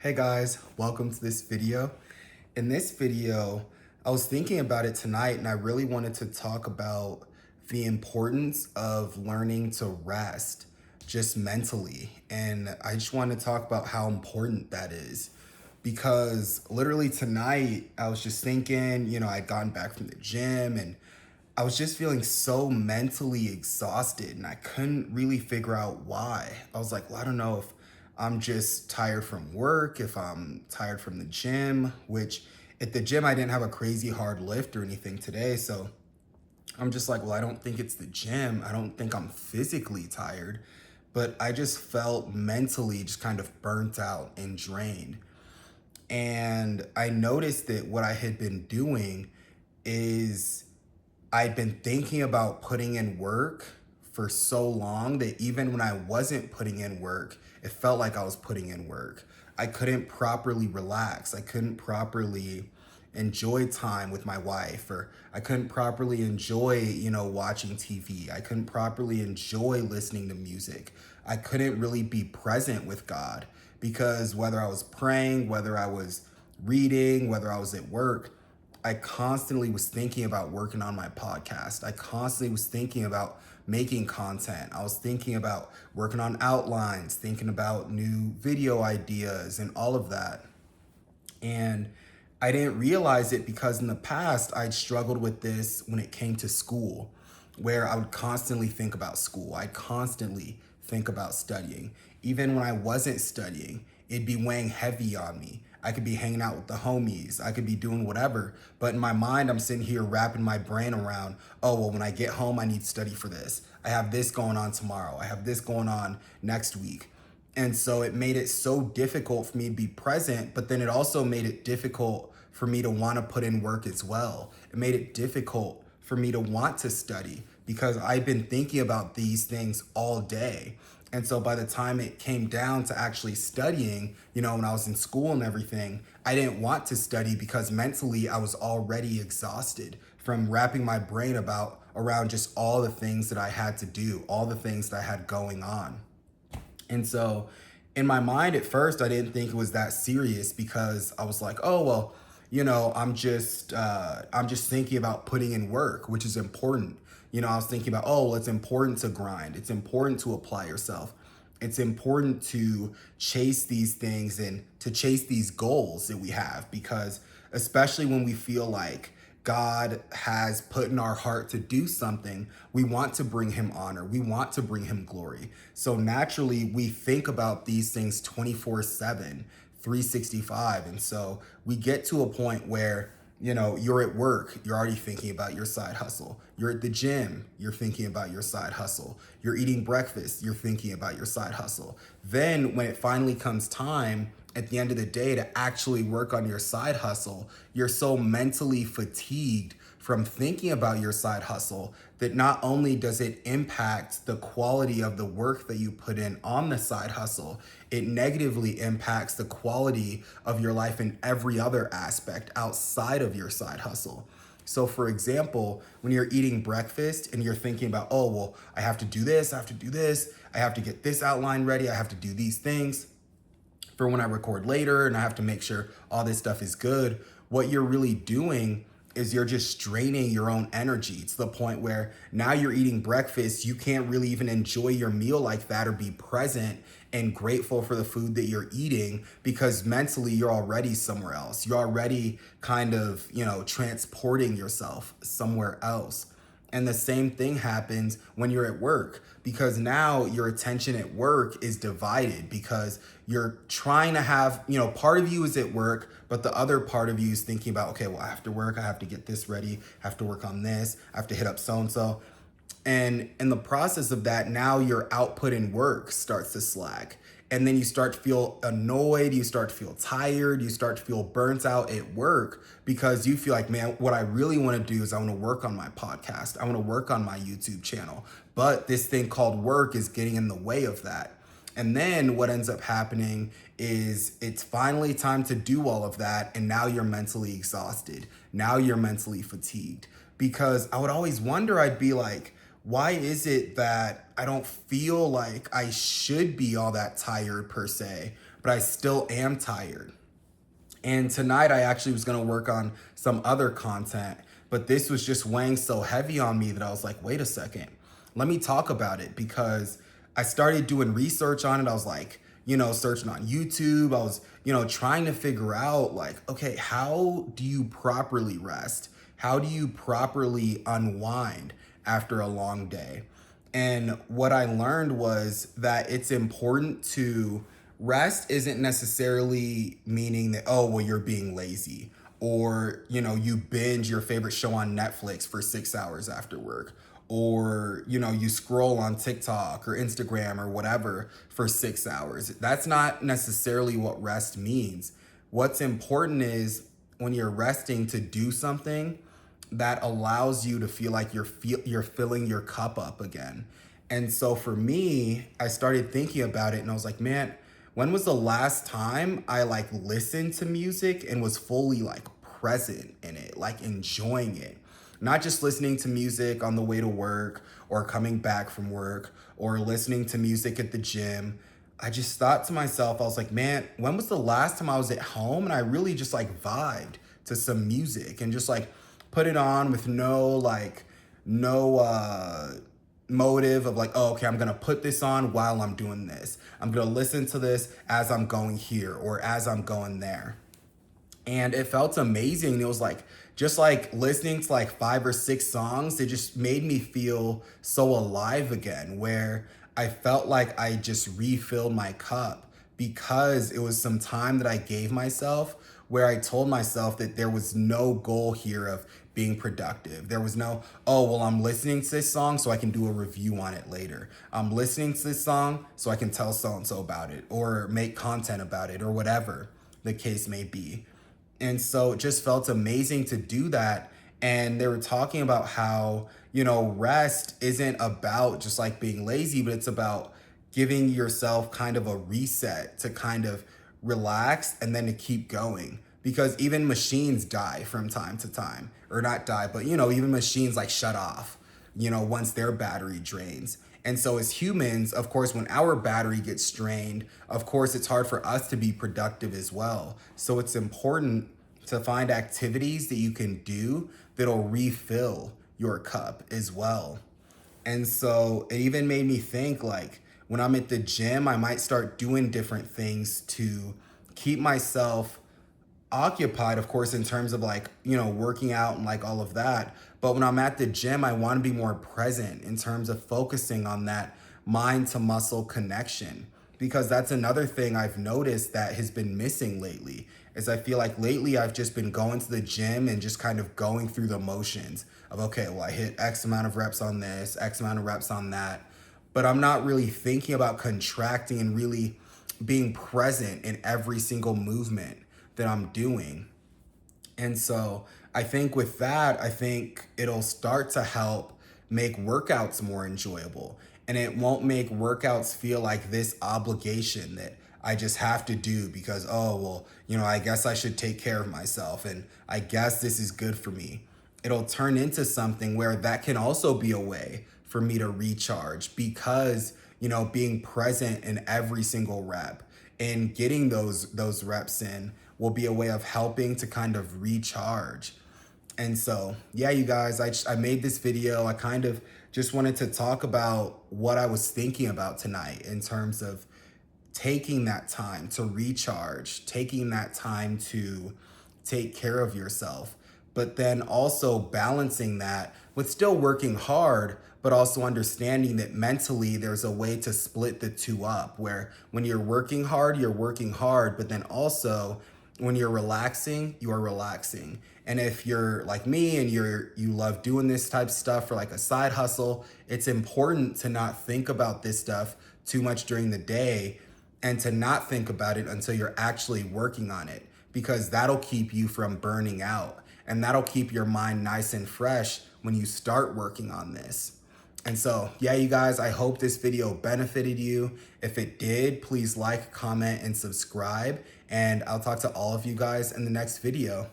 Hey guys, welcome to this video. In this video, I was thinking about it tonight and I really wanted to talk about the importance of learning to rest just mentally. And I just want to talk about how important that is because literally tonight I was just thinking, I'd gotten back from the gym and I was just feeling so mentally exhausted and I couldn't really figure out why. I was like, well, I don't know if I'm just tired from work, if I'm tired from the gym, which at the gym I didn't have a crazy hard lift or anything today. So I'm just like, well, I don't think it's the gym. I don't think I'm physically tired, but I just felt mentally just kind of burnt out and drained. And I noticed that what I had been doing is I'd been thinking about putting in work for so long that even when I wasn't putting in work, it felt like I was putting in work. I couldn't properly relax. I couldn't properly enjoy time with my wife, or I couldn't properly enjoy, watching TV. I couldn't properly enjoy listening to music. I couldn't really be present with God because whether I was praying, whether I was reading, whether I was at work, I constantly was thinking about working on my podcast. I constantly was thinking about making content. I was thinking about working on outlines, thinking about new video ideas and all of that. And I didn't realize it because in the past I'd struggled with this when it came to school, where I would constantly think about school. I constantly think about studying. Even when I wasn't studying, it'd be weighing heavy on me. I could be hanging out with the homies. I could be doing whatever. But in my mind, I'm sitting here wrapping my brain around, oh, well, when I get home, I need to study for this. I have this going on tomorrow. I have this going on next week. And so it made it so difficult for me to be present, but then it also made it difficult for me to want to put in work as well. It made it difficult for me to want to study because I've been thinking about these things all day. And so by the time it came down to actually studying, when I was in school and everything, I didn't want to study because mentally I was already exhausted from wrapping my brain around just all the things that I had to do, all the things that I had going on. And so in my mind at first, I didn't think it was that serious because I was like, oh, well, I'm just thinking about putting in work, which is important. I was thinking about, oh, well, it's important to grind. It's important to apply yourself. It's important to chase these things and to chase these goals that we have because especially when we feel like God has put in our heart to do something, we want to bring him honor. We want to bring him glory. So naturally, we think about these things 24/7, 365. And so we get to a point where, you're at work, you're already thinking about your side hustle. You're at the gym, you're thinking about your side hustle. You're eating breakfast, you're thinking about your side hustle. Then when it finally comes time at the end of the day to actually work on your side hustle, you're so mentally fatigued from thinking about your side hustle that not only does it impact the quality of the work that you put in on the side hustle, it negatively impacts the quality of your life in every other aspect outside of your side hustle. So for example, when you're eating breakfast and you're thinking about, oh, well, I have to do this, I have to do this, I have to get this outline ready, I have to do these things for when I record later and I have to make sure all this stuff is good. What you're really doing is you're just draining your own energy to the point where now you're eating breakfast, you can't really even enjoy your meal like that or be present and grateful for the food that you're eating because mentally you're already somewhere else. You're already kind of, transporting yourself somewhere else. And the same thing happens when you're at work because now your attention at work is divided because you're trying to have, part of you is at work, but the other part of you is thinking about, okay, well, after work, I have to get this ready. I have to work on this. I have to hit up so-and-so. And in the process of that, now your output in work starts to slack. And then you start to feel annoyed, you start to feel tired, you start to feel burnt out at work because you feel like, man, what I really want to do is I want to work on my podcast. I want to work on my YouTube channel. But this thing called work is getting in the way of that. And then what ends up happening is it's finally time to do all of that. And now you're mentally exhausted. Now you're mentally fatigued because I would always wonder, I'd be like, why is it that I don't feel like I should be all that tired per se, but I still am tired? And tonight I actually was gonna work on some other content, but this was just weighing so heavy on me that I was like, wait a second, let me talk about it, because I started doing research on it. I was like, searching on YouTube. I was, trying to figure out like, okay, how do you properly rest? How do you properly unwind after a long day? And what I learned was that it's important to rest isn't necessarily meaning that, oh, well, you're being lazy, or, you binge your favorite show on Netflix for 6 hours after work, or, you scroll on TikTok or Instagram or whatever for 6 hours. That's not necessarily what rest means. What's important is when you're resting to do something that allows you to feel like you're filling your cup up again. And so for me, I started thinking about it and I was like, man, when was the last time I like listened to music and was fully like present in it, like enjoying it? Not just listening to music on the way to work or coming back from work or listening to music at the gym. I just thought to myself, I was like, man, when was the last time I was at home and I really just like vibed to some music and just like put it on with no motive of like, oh, okay, I'm gonna put this on while I'm doing this. I'm gonna listen to this as I'm going here or as I'm going there. And it felt amazing. It was like just like listening to like 5 or 6 songs, it just made me feel so alive again, where I felt like I just refilled my cup because it was some time that I gave myself, where I told myself that there was no goal here of being productive. There was no, oh, well, I'm listening to this song so I can do a review on it later. I'm listening to this song so I can tell so and so about it or make content about it or whatever the case may be. And so it just felt amazing to do that. And they were talking about how, rest isn't about just like being lazy, but it's about giving yourself kind of a reset to kind of relax and then to keep going. Because even machines die from time to time, or not die, but, even machines like shut off, once their battery drains. And so as humans, of course, when our battery gets drained, of course, it's hard for us to be productive as well. So it's important to find activities that you can do that'll refill your cup as well. And so it even made me think like when I'm at the gym, I might start doing different things to keep myself occupied, of course, in terms of like, working out and like all of that. But when I'm at the gym, I want to be more present in terms of focusing on that mind to muscle connection, because that's another thing I've noticed that has been missing lately. Is I feel like lately I've just been going to the gym and just kind of going through the motions of, okay, well, I hit X amount of reps on this, X amount of reps on that, but I'm not really thinking about contracting and really being present in every single movement that I'm doing. And so I think with that, I think it'll start to help make workouts more enjoyable. And it won't make workouts feel like this obligation that I just have to do because, oh, well, I guess I should take care of myself and I guess this is good for me. It'll turn into something where that can also be a way for me to recharge because, being present in every single rep and getting those reps in will be a way of helping to kind of recharge. And so, yeah, you guys, I made this video. I kind of just wanted to talk about what I was thinking about tonight in terms of taking that time to recharge, taking that time to take care of yourself, but then also balancing that with still working hard, but also understanding that mentally there's a way to split the two up, where when you're working hard, but then also when you're relaxing, you are relaxing. And if you're like me and you love doing this type of stuff for like a side hustle, it's important to not think about this stuff too much during the day and to not think about it until you're actually working on it, because that'll keep you from burning out and that'll keep your mind nice and fresh when you start working on this. And so, yeah, you guys, I hope this video benefited you. If it did, please like, comment, and subscribe. And I'll talk to all of you guys in the next video.